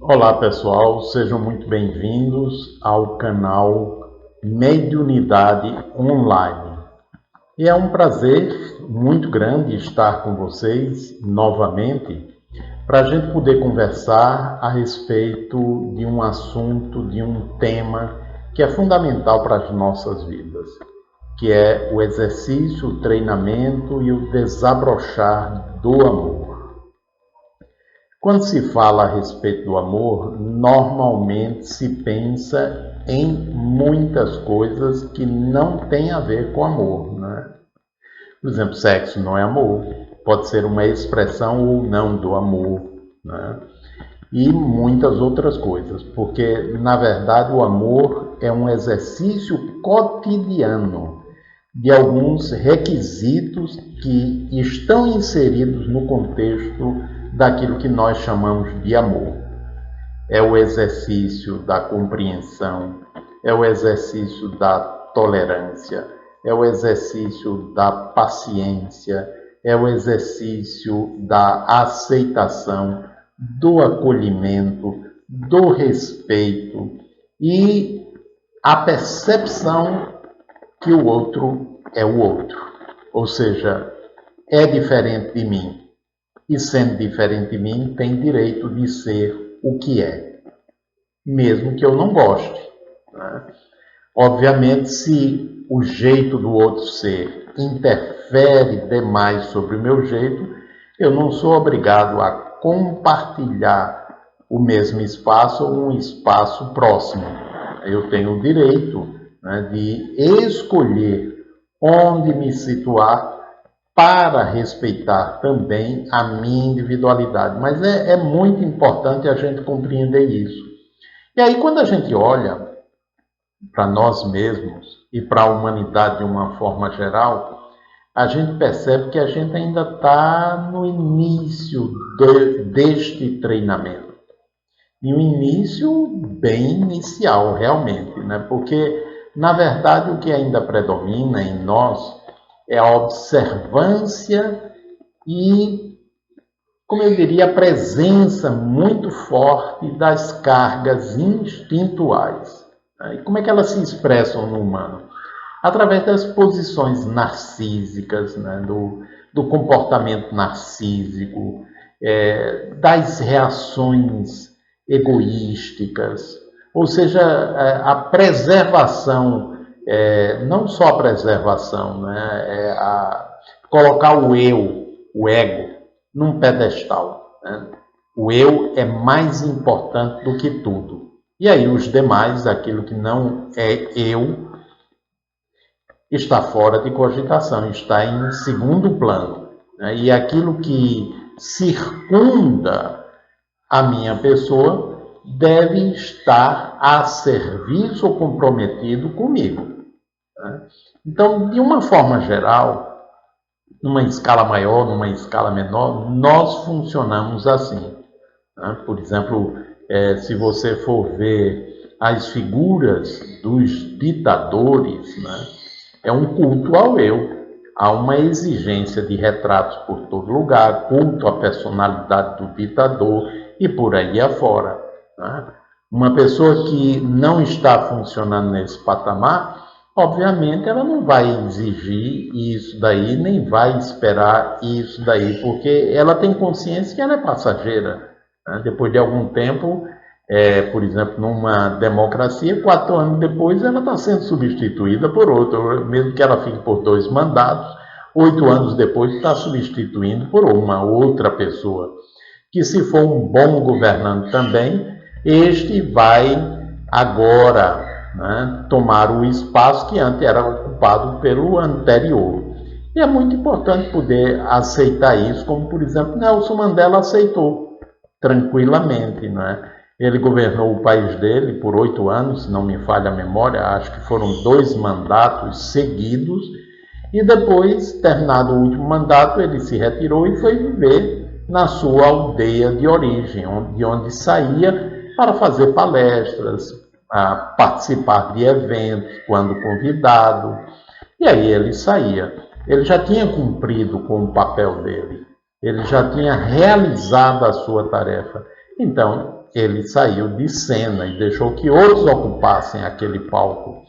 Olá pessoal, sejam muito bem-vindos ao canal Mediunidade Online. E é um prazer muito grande estar com vocês novamente para a gente poder conversar a respeito de um assunto, de um tema que é fundamental para as nossas vidas, que é o exercício, o treinamento e o desabrochar do amor. Quando se fala a respeito do amor, normalmente se pensa em muitas coisas que não têm a ver com amor, né? Por exemplo, sexo não é amor, pode ser uma expressão ou não do amor, né? E muitas outras coisas, porque na verdade o amor é um exercício cotidiano de alguns requisitos que estão inseridos no contexto daquilo que nós chamamos de amor. É o exercício da compreensão, é o exercício da tolerância, é o exercício da paciência, é o exercício da aceitação, do acolhimento, do respeito e a percepção que o outro é o outro, ou seja, é diferente de mim e, sendo diferente de mim, tem direito de ser o que é, mesmo que eu não goste, né? Obviamente, se o jeito do outro ser interfere demais sobre o meu jeito, eu não sou obrigado a compartilhar o mesmo espaço ou um espaço próximo. Eu tenho o direito, né, de escolher onde me situar para respeitar também a minha individualidade. Mas é muito importante a gente compreender isso. E aí, quando a gente olha para nós mesmos e para a humanidade de uma forma geral, a gente percebe que a gente ainda está no início deste treinamento. E um início bem inicial, realmente, né? Porque, na verdade, o que ainda predomina em nós é a observância e, como eu diria, a presença muito forte das cargas instintuais. E como é que elas se expressam no humano? Através das posições narcísicas, né? do comportamento narcísico, das reações egoísticas, ou seja, a preservação, não só a preservação, né? Colocar o eu, o ego, num pedestal, né? O eu é mais importante do que tudo. E aí os demais, aquilo que não é eu, está fora de cogitação, está em segundo plano, né? E aquilo que circunda a minha pessoa deve estar a serviço ou comprometido comigo, né? Então, de uma forma geral, numa escala maior, numa escala menor, nós funcionamos assim, né? Por exemplo, se você for ver as figuras dos ditadores, né? É um culto ao eu. Há uma exigência de retratos por todo lugar, culto à personalidade do ditador e por aí afora, né? Uma pessoa que não está funcionando nesse patamar, obviamente ela não vai exigir isso daí, nem vai esperar isso daí, porque ela tem consciência que ela é passageira, né? Depois de algum tempo, por exemplo, numa democracia, 4 anos depois ela está sendo substituída por outra, mesmo que ela fique por 2 mandatos, 8 anos depois está substituindo por uma outra pessoa, que se for um bom governante também, este vai agora, né, tomar o espaço que antes era ocupado pelo anterior. E é muito importante poder aceitar isso, como por exemplo Nelson Mandela aceitou tranquilamente, né? Ele governou o país dele por 8 anos, se não me falha a memória, acho que foram 2 mandatos seguidos, e depois, terminado o último mandato, ele se retirou e foi viver na sua aldeia de origem, de onde saía para fazer palestras, participar de eventos quando convidado, e aí ele saía. Ele já tinha cumprido com o papel dele, ele já tinha realizado a sua tarefa. Então, ele saiu de cena e deixou que outros ocupassem aquele palco.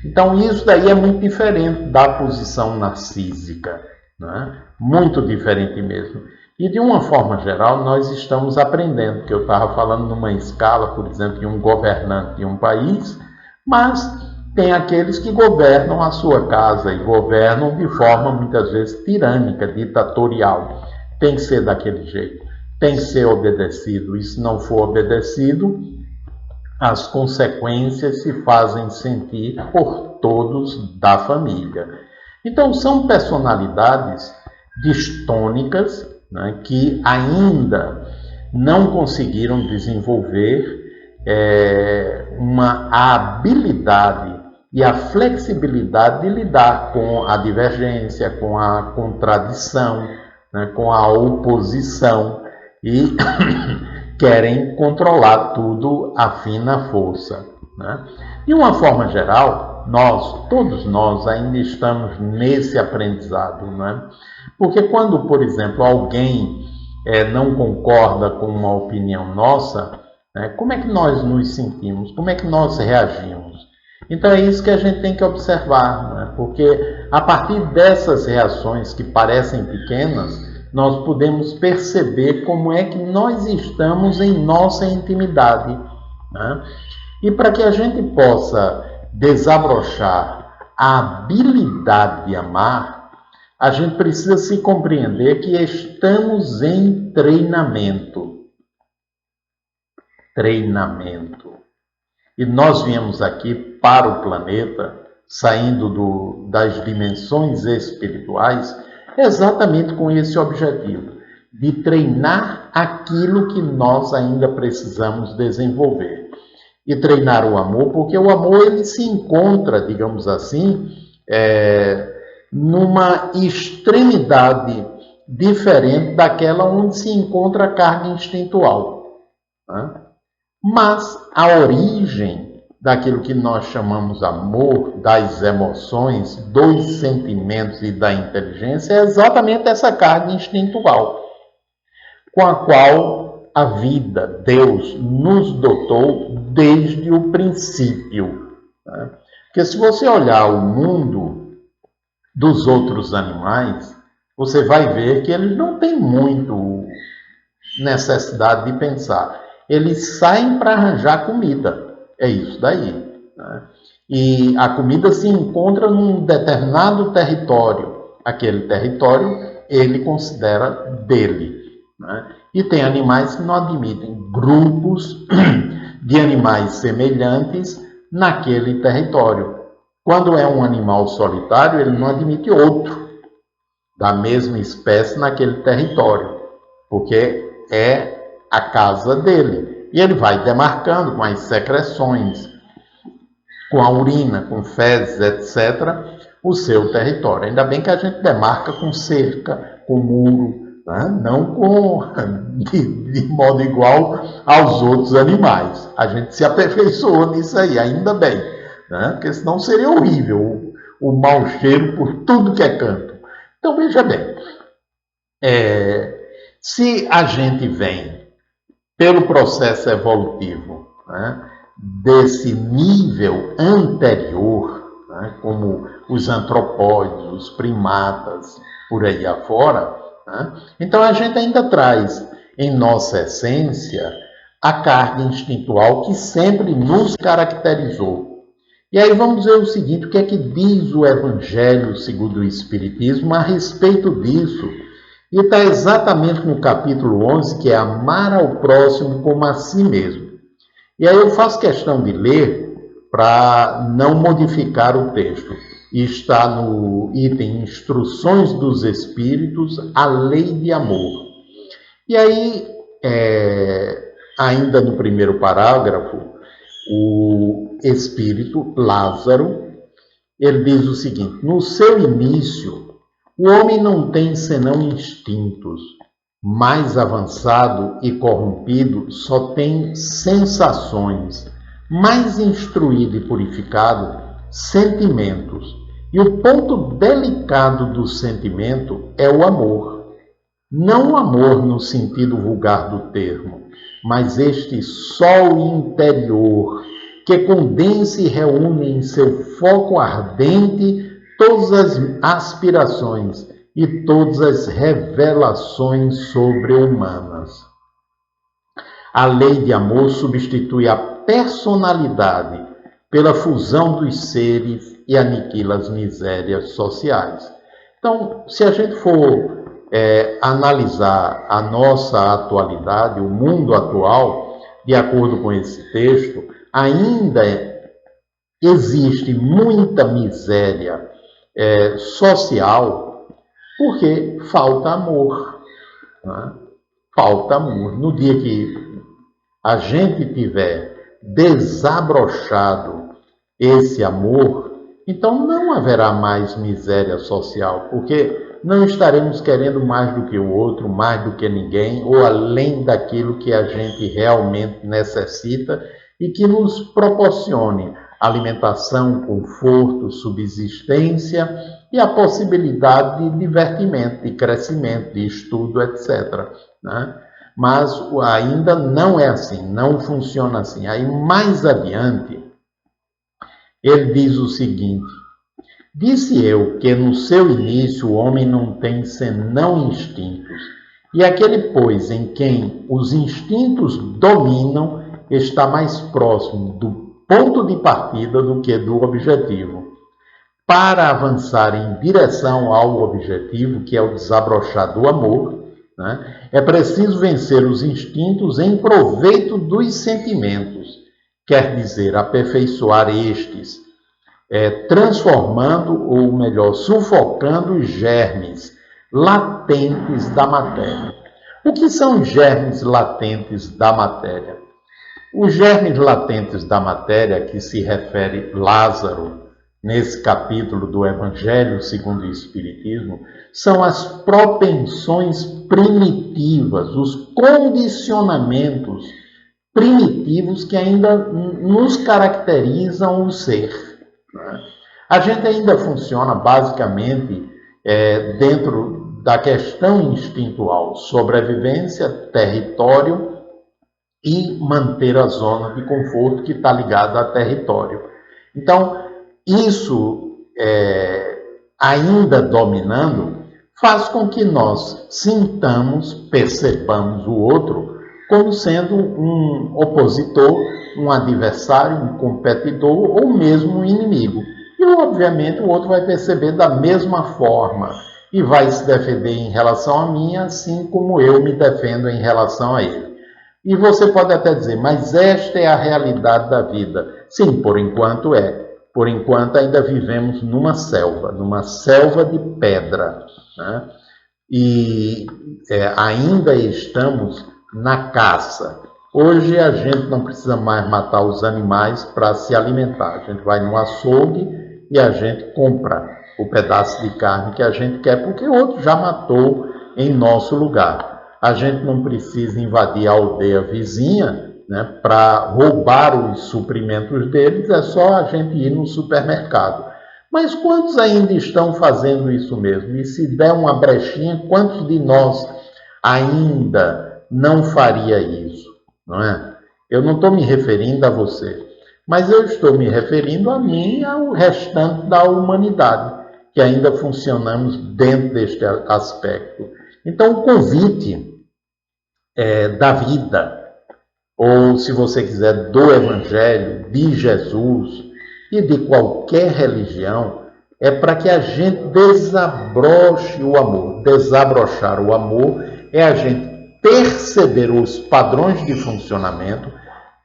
Então, isso daí é muito diferente da posição narcísica, né? Muito diferente mesmo. E, de uma forma geral, nós estamos aprendendo, que eu estava falando numa escala, por exemplo, de um governante de um país, mas tem aqueles que governam a sua casa e governam de forma, muitas vezes, tirânica, ditatorial. Tem que ser daquele jeito, tem que ser obedecido. E se não for obedecido, as consequências se fazem sentir por todos da família. Então, são personalidades distônicas, né, que ainda não conseguiram desenvolver uma habilidade e a flexibilidade de lidar com a divergência, com a contradição, né, com a oposição, e querem controlar tudo à fina força, né? De uma forma geral, todos nós ainda estamos nesse aprendizado, né? Porque quando, por exemplo, alguém não concorda com uma opinião nossa, né, como é que nós nos sentimos? Como é que nós reagimos? Então é isso que a gente tem que observar, né? Porque a partir dessas reações que parecem pequenas, nós podemos perceber como é que nós estamos em nossa intimidade, né? E para que a gente possa desabrochar a habilidade de amar, a gente precisa se compreender que estamos em treinamento. Treinamento. E nós viemos aqui para o planeta, saindo das dimensões espirituais, exatamente com esse objetivo, de treinar aquilo que nós ainda precisamos desenvolver. E treinar o amor, porque o amor ele se encontra, digamos assim, numa extremidade diferente daquela onde se encontra a carga instintual, né? Mas a origem daquilo que nós chamamos amor, das emoções, dos sentimentos e da inteligência, é exatamente essa carga instintual, com a qual a vida, Deus, nos dotou desde o princípio, né? Porque se você olhar o mundo dos outros animais, você vai ver que eles não têm muito necessidade de pensar. Eles saem para arranjar comida. É isso daí, né? E a comida se encontra num determinado território. Aquele território ele considera dele, né? E tem animais que não admitem grupos de animais semelhantes naquele território. Quando é um animal solitário, ele não admite outro da mesma espécie naquele território, porque é a casa dele. E ele vai demarcando com as secreções, com a urina, com fezes, etc., o seu território. Ainda bem que a gente demarca com cerca, com muro, né? Não de modo igual aos outros animais. A gente se aperfeiçoou nisso aí, ainda bem, né? Porque senão seria horrível o mau cheiro por tudo que é canto. Então, veja bem, se a gente vem pelo processo evolutivo, né, desse nível anterior, né, como os antropóides, os primatas, por aí afora, né, então a gente ainda traz em nossa essência a carga instintual que sempre nos caracterizou. E aí vamos ver o seguinte, o que é que diz o Evangelho segundo o Espiritismo a respeito disso. E está exatamente no capítulo 11, que é amar ao próximo como a si mesmo. E aí eu faço questão de ler para não modificar o texto. E está no item Instruções dos Espíritos, a Lei de Amor. E aí, ainda no primeiro parágrafo, o espírito Lázaro, ele diz o seguinte: no seu início, o homem não tem senão instintos. Mais avançado e corrompido só tem sensações. Mais instruído e purificado, sentimentos. E o ponto delicado do sentimento é o amor. Não o amor no sentido vulgar do termo, mas este sol interior que condensa e reúne em seu foco ardente todas as aspirações e todas as revelações sobre-humanas. A lei de amor substitui a personalidade pela fusão dos seres e aniquila as misérias sociais. Então, se a gente for analisar a nossa atualidade, o mundo atual, de acordo com esse texto, ainda existe muita miséria social porque falta amor. Né? Falta amor. No dia que a gente tiver desabrochado esse amor, então não haverá mais miséria social, porque não estaremos querendo mais do que o outro, mais do que ninguém, ou além daquilo que a gente realmente necessita e que nos proporcione alimentação, conforto, subsistência e a possibilidade de divertimento, de crescimento, de estudo, etc. Né? Mas ainda não é assim, não funciona assim. Aí mais adiante, ele diz o seguinte: disse eu que no seu início o homem não tem senão instintos, e aquele, pois, em quem os instintos dominam, está mais próximo do ponto de partida do que do objetivo. Para avançar em direção ao objetivo, que é o desabrochar do amor, né, é preciso vencer os instintos em proveito dos sentimentos, quer dizer, aperfeiçoar estes, transformando, ou melhor, sufocando os germes latentes da matéria. O que são os germes latentes da matéria? Os germes latentes da matéria, a que se refere Lázaro, nesse capítulo do Evangelho segundo o Espiritismo, são as propensões primitivas, os condicionamentos primitivos que ainda nos caracterizam o ser. A gente ainda funciona basicamente dentro da questão instintual, sobrevivência, território e manter a zona de conforto que está ligada a território. Então, isso ainda dominando, faz com que nós sintamos, percebamos o outro como sendo um opositor, um adversário, um competidor ou mesmo um inimigo. E, obviamente, o outro vai perceber da mesma forma e vai se defender em relação a mim, assim como eu me defendo em relação a ele. E você pode até dizer, mas esta é a realidade da vida. Sim, por enquanto é. Por enquanto ainda vivemos numa selva de pedra, né? E ainda estamos na caça. Hoje a gente não precisa mais matar os animais para se alimentar. A gente vai no açougue e a gente compra o pedaço de carne que a gente quer, porque o outro já matou em nosso lugar. A gente não precisa invadir a aldeia vizinha, né, para roubar os suprimentos deles, é só a gente ir no supermercado. Mas quantos ainda estão fazendo isso mesmo? E se der uma brechinha, quantos de nós ainda não faria isso? Não é? Eu não estou me referindo a você, mas eu estou me referindo a mim e ao restante da humanidade, que ainda funcionamos dentro deste aspecto. Então, o convite da vida, ou se você quiser, do Evangelho, de Jesus e de qualquer religião, é para que a gente desabroche o amor. Desabrochar o amor é a gente perceber os padrões de funcionamento,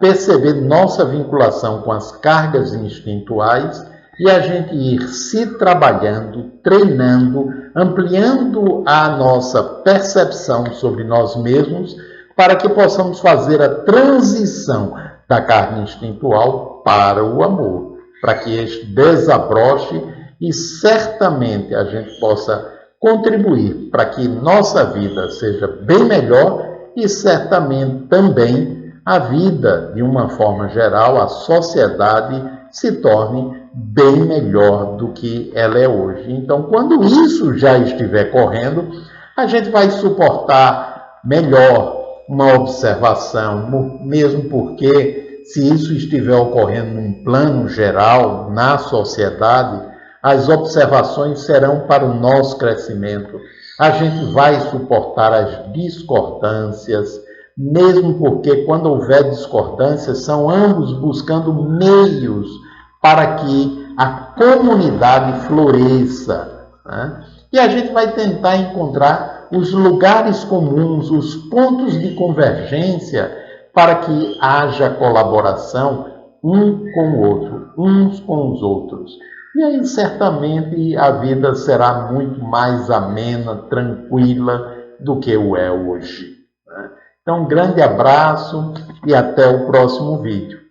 perceber nossa vinculação com as cargas instintuais e a gente ir se trabalhando, treinando, ampliando a nossa percepção sobre nós mesmos para que possamos fazer a transição da carne instintual para o amor, para que este desabroche e certamente a gente possa contribuir para que nossa vida seja bem melhor e certamente também a vida, de uma forma geral, a sociedade se torne bem melhor do que ela é hoje. Então, quando isso já estiver correndo, a gente vai suportar melhor uma observação, mesmo porque, se isso estiver ocorrendo num plano geral, na sociedade, as observações serão para o nosso crescimento. A gente vai suportar as discordâncias, mesmo porque, quando houver discordâncias, são ambos buscando meios para que a comunidade floresça, né? E a gente vai tentar encontrar os lugares comuns, os pontos de convergência, para que haja colaboração um com o outro, uns com os outros. E aí, certamente, a vida será muito mais amena, tranquila do que o é hoje, né? Então, um grande abraço e até o próximo vídeo.